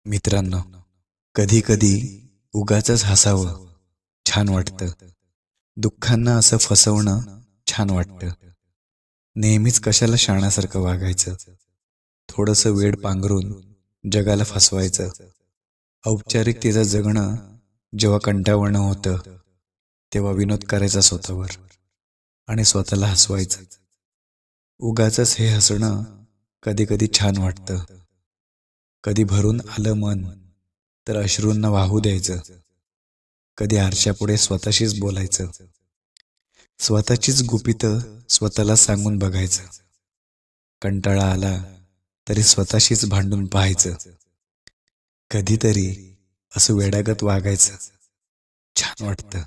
मित्रांनो, कधी कधी उगाचच हसावं छान वाटतं. दुःखांना असं फसवणं छान वाटतं. नेहमीच कशाला शाण्यासारखं वागायचं. थोडंसं वेड पांघरून जगाला फसवायचं. औपचारिकतेचं जगणं जेव्हा कंटाळवाणं होतं, तेव्हा विनोद करायचा स्वतःवर आणि स्वतःला हसवायचं. उगाचच हे हसणं कधी कधी छान वाटतं. कधी भरून आलं मन तर अश्रूंना वाहू द्यायचं. कधी आरशापुढे स्वतःशीच बोलायचं. स्वतःचीच गुपितं स्वतःला सांगून बघायचं. कंटाळा आला तरी स्वतःशीच भांडून पाहायचं. कधीतरी असं वेड्यागत वागायचं छान वाटतं.